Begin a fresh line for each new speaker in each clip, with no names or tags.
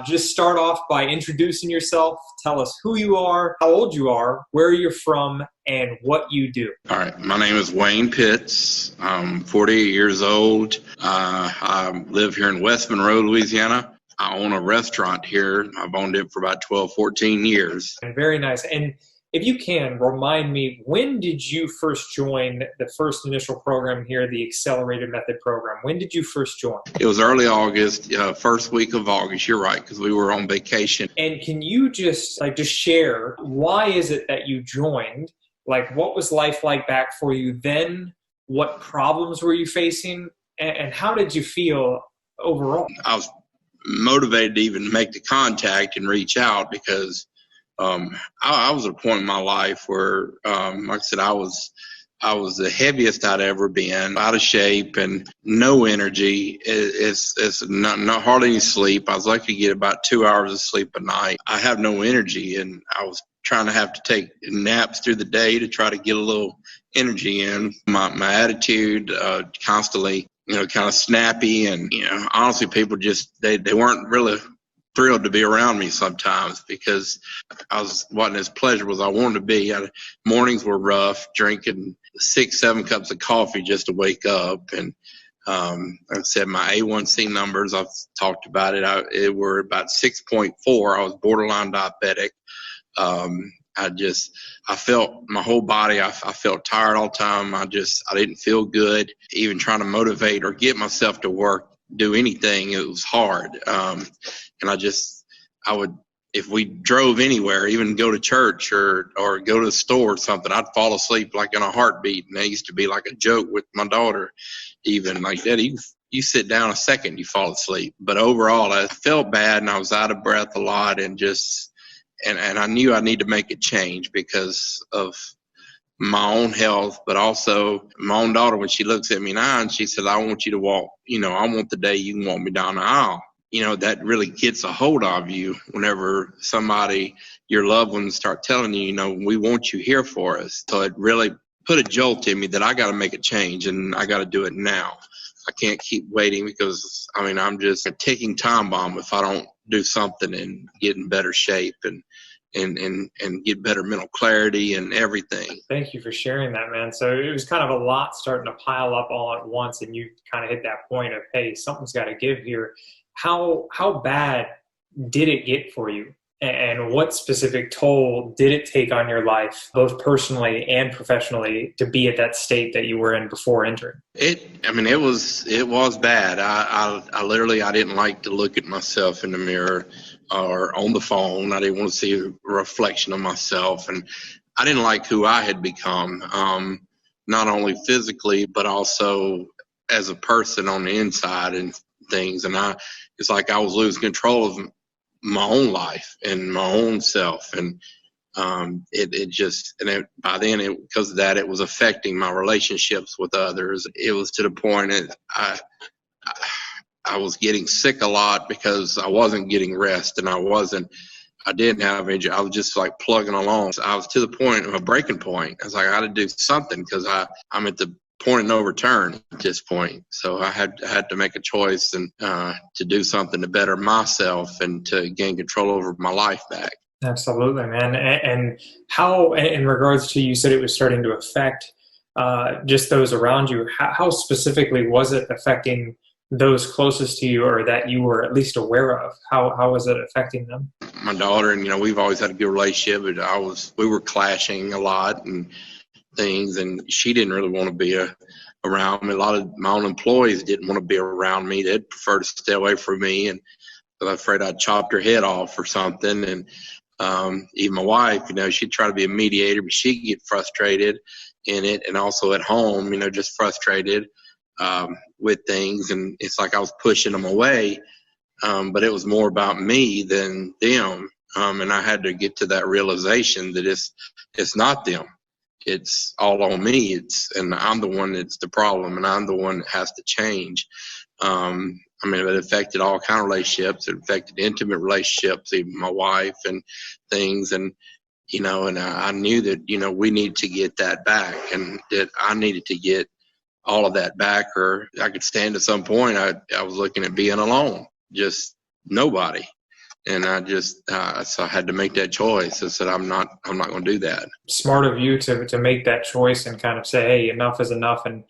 Just start off by introducing yourself. Tell us who you are, how old you are, where you're from, and what you do.
All right. My name is Wayne Pitts. I'm 48 years old. I live here in West Monroe, Louisiana. I own a restaurant here. I've owned it for about 12, 14 years.
Very nice. And if you can, remind me, when did you first join the first initial program here, the Accelerated Method program? When did you first join?
It was early August, first week of August. You're right, because we were on vacation.
And can you just share, why is it that you joined? Like, what was life like back for you then? What problems were you facing? And how did you feel overall?
I was motivated to even make the contact and reach out because I was at a point in my life where, like I said, I was the heaviest I'd ever been, out of shape and no energy. It's not hardly any sleep. I was lucky to get about 2 hours of sleep a night. I have no energy, and I was trying to have to take naps through the day to try to get a little energy in. My attitude constantly, kind of snappy, and honestly, people just they weren't really thrilled to be around me sometimes because I wasn't as pleasurable as I wanted to be. Mornings were rough, drinking 6-7 cups of coffee just to wake up. And like I said, my A1C numbers, I've talked about it, it were about 6.4. I was borderline diabetic. I felt my whole body, I felt tired all the time. I didn't feel good. Even trying to motivate or get myself to work, do anything, it was hard. And I would, if we drove anywhere, even go to church or go to the store or something, I'd fall asleep like in a heartbeat. And that used to be like a joke with my daughter, even like that. You sit down a second, you fall asleep. But overall, I felt bad and I was out of breath a lot, and and I knew I need to make a change because of my own health, but also my own daughter. When she looks at me now and she says, I want you to walk, I want the day you can walk me down the aisle. That really gets a hold of you whenever somebody, your loved ones, start telling you, we want you here for us. So it really put a jolt in me that I got to make a change, and I got to do it now. I can't keep waiting because, I'm just a ticking time bomb if I don't do something and get in better shape and get better mental clarity and everything.
Thank you for sharing that, man. So it was kind of a lot starting to pile up all at once, and you kind of hit that point of, hey, something's got to give here. How bad did it get for you? And what specific toll did it take on your life, both personally and professionally, to be at that state that you were in before entering?
It was bad. I literally didn't like to look at myself in the mirror or on the phone. I didn't want to see a reflection of myself, and I didn't like who I had become, not only physically but also as a person on the inside and things. And it's like I was losing control of my own life and my own self, and by then, because of that, it was affecting my relationships with others. It was to the point that I was getting sick a lot because I wasn't getting rest, and I didn't have energy. I was just like plugging along. So I was to the point of a breaking point. I was like, I got to do something because I'm at the point of no return at this point. So I had to make a choice and to do something to better myself and to gain control over my life back.
Absolutely, man. And how, in regards to, you said it was starting to affect just those around you, how specifically was it affecting those closest to you, or that you were at least aware of? How was it affecting them?
My daughter, and we've always had a good relationship, but we were clashing a lot and things, and she didn't really want to be around me. A lot of my own employees didn't want to be around me. They'd prefer to stay away from me, and I was afraid I'd chopped her head off or something. And even my wife, she'd try to be a mediator, but she'd get frustrated in it, and also at home, just frustrated with things. And it's like I was pushing them away, but it was more about me than them. And I had to get to that realization that it's not them. It's all on me. And I'm the one that's the problem, and I'm the one that has to change. It affected all kind of relationships. It affected intimate relationships, even my wife and things. And, and I knew that, we need to get that back, and that I needed to get all of that back, or I could stand at some point. I was looking at being alone, just nobody. And I just, so I had to make that choice. I said, I'm not going to do that.
Smart of you to make that choice and kind of say, hey, enough is enough, and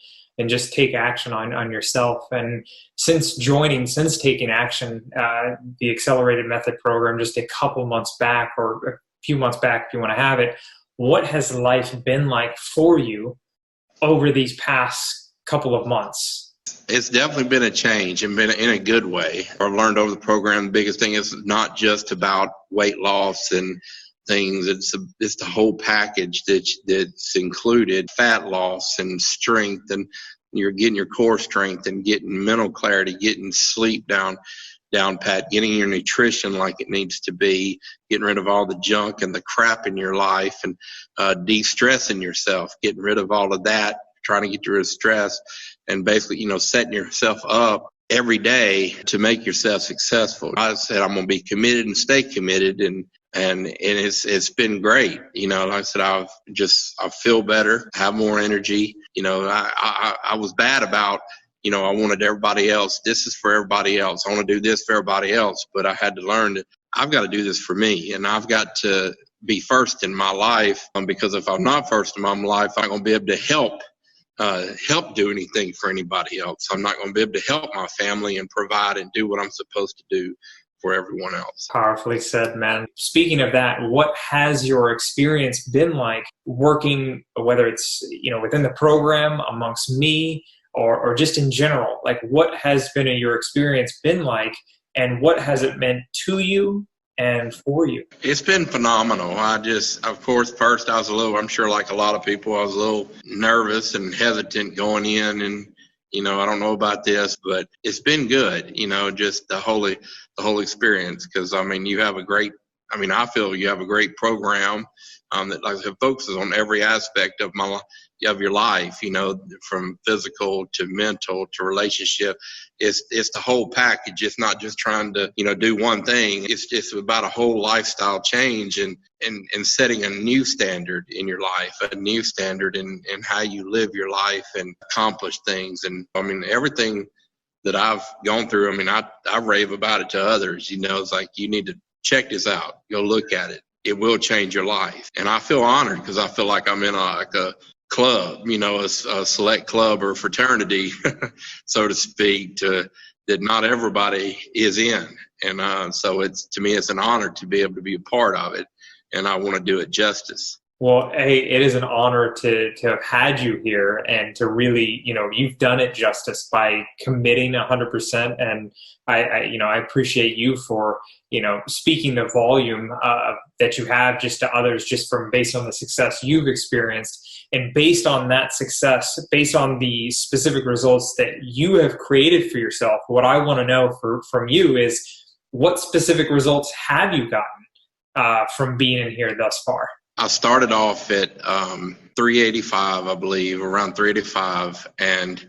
just take action on yourself. And since taking action, the accelerated method program just a couple months back, or a few months back if you want to have it, what has life been like for you over these past couple of months?
It's definitely been a change, and been in a good way. I've learned over the program, the biggest thing is not just about weight loss and things. It's the whole package that's included: fat loss and strength, and you're getting your core strength and getting mental clarity, getting sleep down pat, getting your nutrition like it needs to be, getting rid of all the junk and the crap in your life, and de-stressing yourself, getting rid of all of that, trying to get rid of stress, and basically, setting yourself up every day to make yourself successful. I said I'm going to be committed and stay committed, and it's been great. Like I said, I feel better, have more energy. I was bad about, I wanted everybody else. This is for everybody else. I want to do this for everybody else. But I had to learn that I've got to do this for me, and I've got to be first in my life, because if I'm not first in my life, I'm not going to be able to help do anything for anybody else. I'm not going to be able to help my family and provide and do what I'm supposed to do for everyone else.
Powerfully said, man. Speaking of that, what has your experience been like working, whether it's, within the program, amongst me, or just in general? Like, what has been your experience been like, and what has it meant to you and for you?
It's been phenomenal. Of course, first I'm sure like a lot of people, I was a little nervous and hesitant going in, and I don't know about this, but it's been good. Just the whole experience, because I feel you have a great program that focuses on every aspect of your life, from physical to mental to relationship. It's the whole package. It's not just trying to, do one thing. It's about a whole lifestyle change, and setting a new standard in your life, a new standard in how you live your life and accomplish things. And everything that I've gone through, I rave about it to others. It's like, you need to check this out. Go look at it. It will change your life. And I feel honored, because I feel like I'm in a club, a select club or fraternity, so to speak, that not everybody is in. And so to me, it's an honor to be able to be a part of it, and I want to do it justice.
Well, hey, it is an honor to have had you here, and to really, you've done it justice by committing 100%. And I appreciate you for, speaking the volume that you have just to others, just based on the success you've experienced. And based on that success, based on the specific results that you have created for yourself, what I want to know from you is, what specific results have you gotten from being in here thus far?
I started off at 385, I believe, around 385. And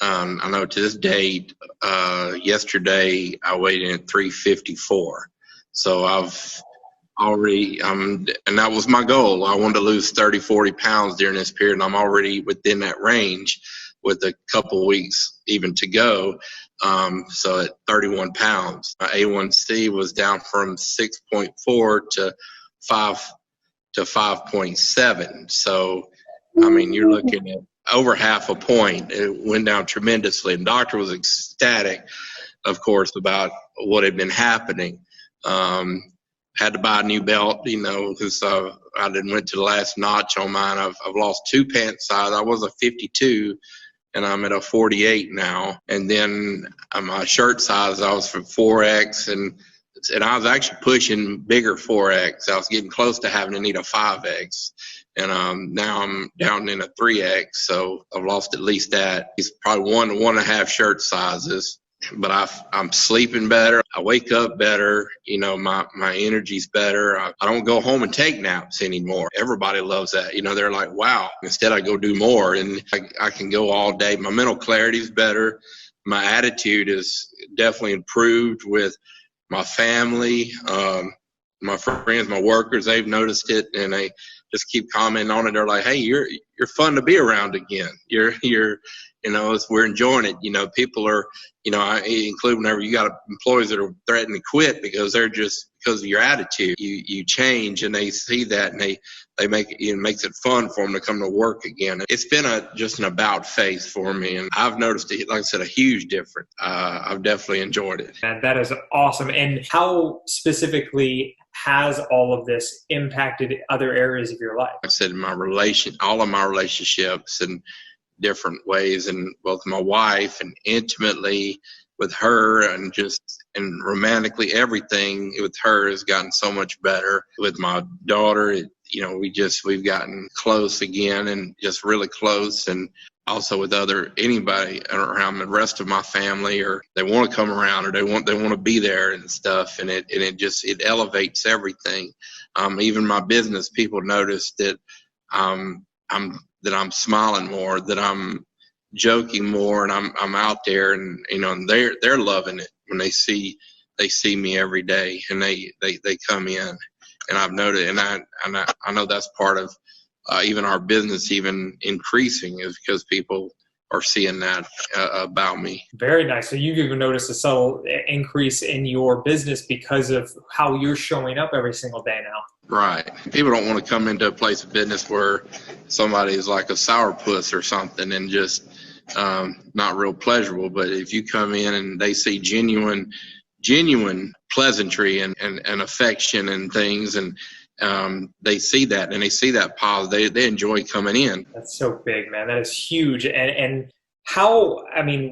I know to this date, yesterday, I weighed in at 354. So I've already, and that was my goal. I wanted to lose 30, 40 pounds during this period, and I'm already within that range with a couple weeks even to go. So at 31 pounds, my A1C was down from 6.4 to 5.7. So, you're looking at over half a point. It went down tremendously. And the doctor was ecstatic, of course, about what had been happening. Had to buy a new belt, because I didn't went to the last notch on mine. I've lost 2 pant size. I was a 52, and I'm at a 48 now. And then my shirt size, I was from 4X, and I was actually pushing bigger 4X. I was getting close to having to need a 5X. And now I'm down in a 3X, so I've lost at least that. It's probably 1.5 shirt sizes. But I'm sleeping better. I wake up better. My energy's better. I don't go home and take naps anymore. Everybody loves that. They're like, wow. Instead, I go do more, and I can go all day. My mental clarity's better. My attitude is definitely improved with my family. my friends, my workers, they've noticed it, and they just keep commenting on it. They're like, "Hey, you're fun to be around again. We're enjoying it." People are, I include whenever you got employees that are threatening to quit because they're just because of your attitude. You change, and they see that, and they make it makes it fun for them to come to work again. It's been just an about face for me, and I've noticed, like I said, a huge difference. I've definitely enjoyed it.
And that is awesome. And how specifically has all of this impacted other areas of your life?
Like I said, all of my relationships in different ways, and both my wife and intimately with her, and romantically, everything with her has gotten so much better. With my daughter, we've gotten close again, and just really close. And also with anybody around the rest of my family, or they want to come around, or they want to be there and stuff. And it elevates everything. Even my business, people notice that I'm smiling more, that I'm joking more, and I'm out there, and and they're loving it when they see me every day, and they come in, and I've noticed, and I know that's part of even our business even increasing, is because people are seeing that about me.
Very nice. So you've even noticed a subtle increase in your business because of how you're showing up every single day now.
Right. People don't want to come into a place of business where somebody is like a sourpuss or something, and just not real pleasurable. But if you come in and they see genuine pleasantry and affection and things, and they see that, and they see that positive, they enjoy coming in.
That's so big, man. That is huge. And how,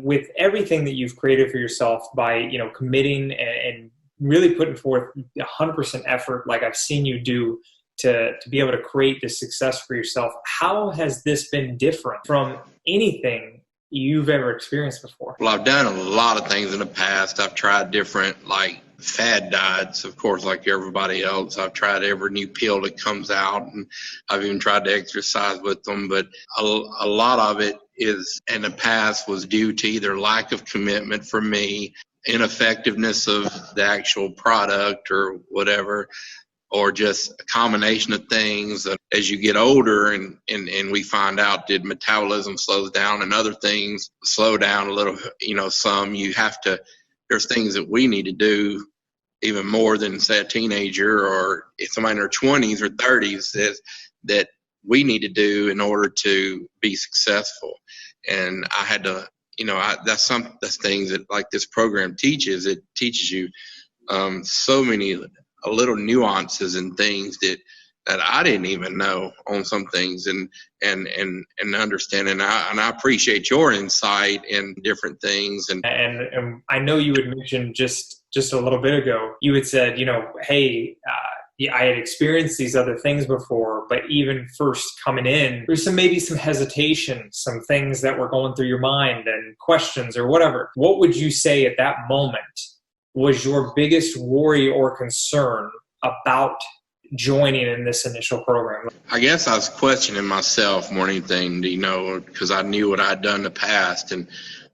with everything that you've created for yourself by, committing and really putting forth 100% effort, like I've seen you do, to be able to create this success for yourself, how has this been different from anything you've ever experienced before?
Well, I've done a lot of things in the past. I've tried different, fad diets, of course, like everybody else. I've tried every new pill that comes out, and I've even tried to exercise with them. But a lot of it in the past was due to either lack of commitment from me, ineffectiveness of the actual product or whatever, or just a combination of things. As you get older, and we find out that metabolism slows down and other things slow down a little, there's things that we need to do even more than, say, a teenager, or if somebody in their 20s or 30s that we need to do in order to be successful. And I had to, that's things that, like, this program teaches. It teaches you so many little nuances and things that I didn't even know on some things, and understanding. And I appreciate your insight in different things. And
I know you had mentioned just a little bit ago, you had said, hey, I had experienced these other things before, but even first coming in, there's maybe some hesitation, some things that were going through your mind and questions or whatever. What would you say at that moment was your biggest worry or concern about joining in this initial program?
I guess I was questioning myself more than anything, because I knew what I'd done in the past, and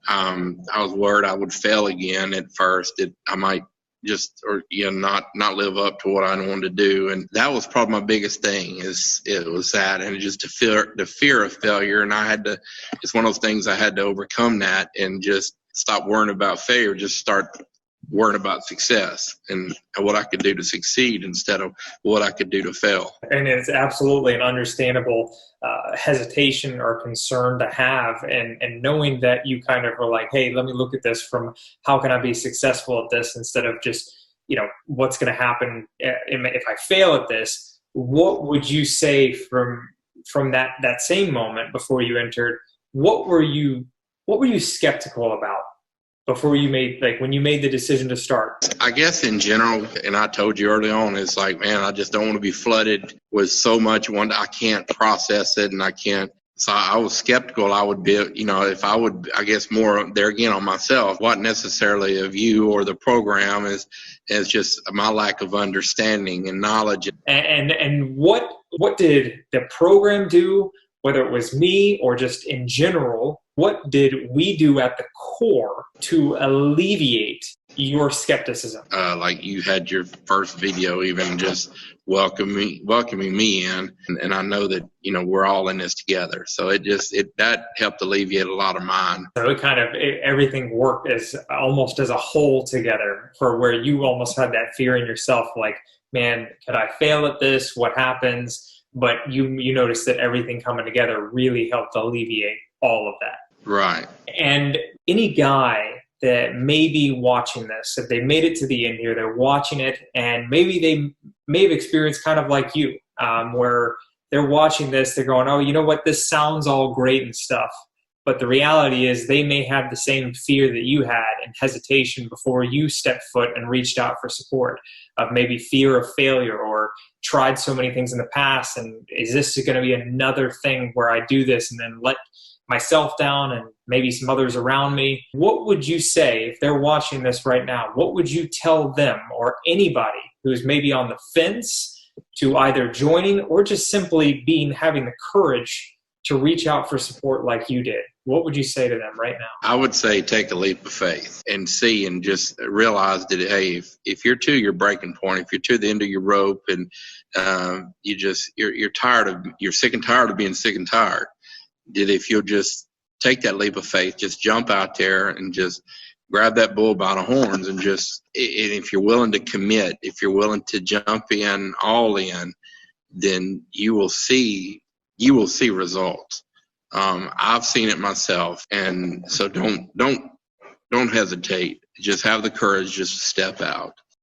I was worried I would fail again at first, that I might not live up to what I wanted to do. And that was probably my biggest thing, it was that, and just the fear of failure. And it's one of those things I had to overcome that, and just stop worrying about failure, just start worrying about success and what I could do to succeed instead of what I could do to fail.
And it's absolutely an understandable hesitation or concern to have, and knowing that you kind of are like, hey, let me look at this from how can I be successful at this, instead of just, what's going to happen if I fail at this. What would you say from that same moment before you entered? What were you skeptical about before you when you made the decision to start?
I guess in general, and I told you early on, it's like, man, I just don't want to be flooded with so much I can't process it, and I can't. So I was skeptical. I would be, if I would, I guess more there again on myself, what necessarily of you or the program is just my lack of understanding and knowledge.
And what did the program do? whether it was me or just in general, what did we do at the core to alleviate your skepticism?
Like you had your first video, even just welcoming me in, and I know that we're all in this together. So that helped alleviate a lot of mine.
So everything worked as almost as a whole together, for where you almost had that fear in yourself, like, man, could I fail at this? What happens? But you noticed that everything coming together really helped alleviate all of that.
Right.
And any guy that may be watching this, if they made it to the end here, they're watching it, and maybe they may have experienced kind of like you, where they're watching this, they're going, oh, you know what, this sounds all great and stuff. But the reality is they may have the same fear that you had and hesitation before you stepped foot and reached out for support, of maybe fear of failure, or tried so many things in the past, and is this going to be another thing where I do this and then let myself down and maybe some others around me? What would you say if they're watching this right now? What would you tell them, or anybody who's maybe on the fence to either joining or just simply having the courage to reach out for support like you did? What would you say to them right now? I
would say take a leap of faith and see, and just realize that, hey, if you're to your breaking point, if you're to the end of your rope, and you're sick and tired of being sick and tired, that if you'll just take that leap of faith, just jump out there and just grab that bull by the horns, and if you're willing to commit, if you're willing to jump in, all in, then you will see results. I've seen it myself, and so don't hesitate. Just have the courage just to step out.